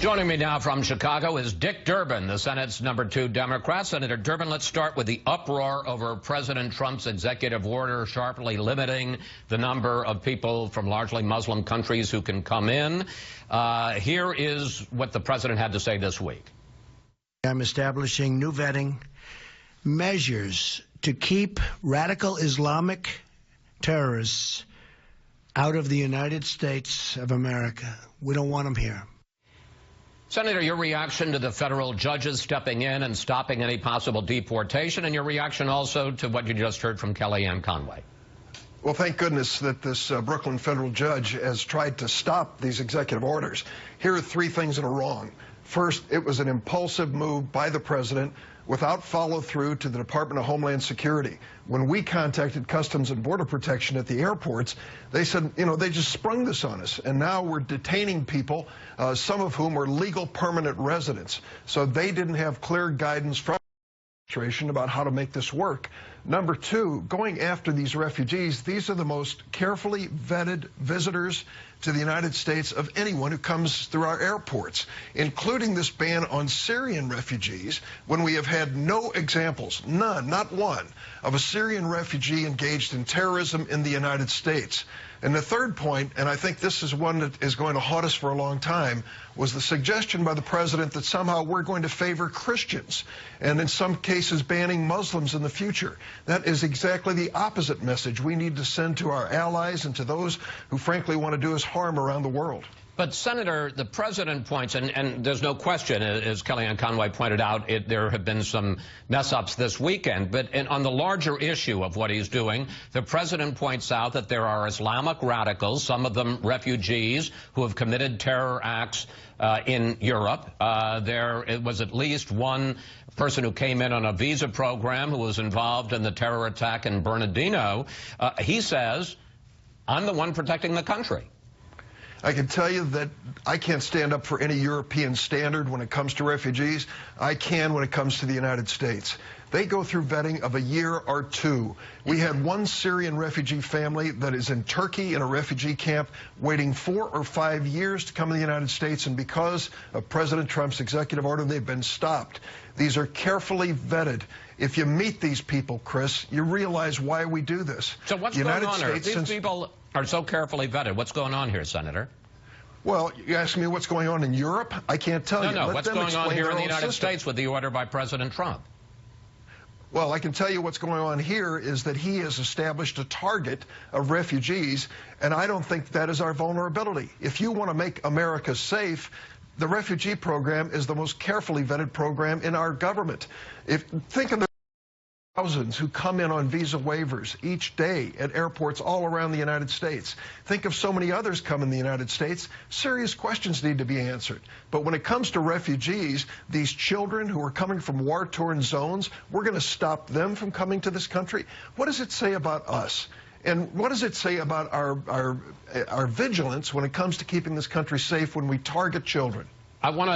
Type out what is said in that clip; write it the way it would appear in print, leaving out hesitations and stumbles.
Joining me now from Chicago is Dick Durbin, the Senate's #2 Democrat. Senator Durbin, let's start with the uproar over President Trump's executive order sharply limiting the number of people from largely Muslim countries who can come in. Here is what the president had to say this week. I'm establishing new vetting measures to keep radical Islamic terrorists out of the United States of America. We don't want them here. Senator, your reaction to the federal judges stepping in and stopping any possible deportation, and your reaction also to what you just heard from Kellyanne Conway. Well, thank goodness that this Brooklyn federal judge has tried to stop these executive orders. Here are three things that are wrong. First, it was an impulsive move by the president without follow-through to the Department of Homeland Security. When we contacted Customs and Border Protection at the airports, they said, they just sprung this on us, and now we're detaining people, some of whom are legal permanent residents. So they didn't have clear guidance from the administration about how to make this work. Number two, going after these refugees, these are the most carefully vetted visitors to the United States of anyone who comes through our airports, including this ban on Syrian refugees, when we have had no examples, none, not one, of a Syrian refugee engaged in terrorism in the United States. And the third point, and I think this is one that is going to haunt us for a long time, was the suggestion by the president that somehow we're going to favor Christians, and in some cases banning Muslims in the future. That is exactly the opposite message we need to send to our allies and to those who frankly want to do us harm around the world. But, Senator, the president points, and there's no question, as Kellyanne Conway pointed out, there have been some mess-ups this weekend. But on the larger issue of what he's doing, the president points out that there are Islamic radicals, some of them refugees, who have committed terror acts in Europe. There was at least one person who came in on a visa program who was involved in the terror attack in Bernardino. He says, I'm the one protecting the country. I can tell you that I can't stand up for any European standard when it comes to refugees. I can when it comes to the United States. They go through vetting of a year or two. We had one Syrian refugee family that is in Turkey in a refugee camp waiting 4 or 5 years to come to the United States, and because of President Trump's executive order, they've been stopped. These are carefully vetted. If you meet these people, Chris, you realize why we do this. So what's going on here? These people are so carefully vetted. What's going on here, Senator? Well, you ask me what's going on in Europe? I can't tell you. No, what's going on here in the United States with the order by President Trump? Well, I can tell you what's going on here is that he has established a target of refugees, and I don't think that is our vulnerability. If you want to make America safe, the refugee program is the most carefully vetted program in our government. Think of the thousands who come in on visa waivers each day at airports all around the United States. Think of so many others come in the United States. Serious questions need to be answered. But when it comes to refugees, these children who are coming from war-torn zones, we're going to stop them from coming to this country. What does it say about us? And what does it say about our vigilance when it comes to keeping this country safe when we target children? I want to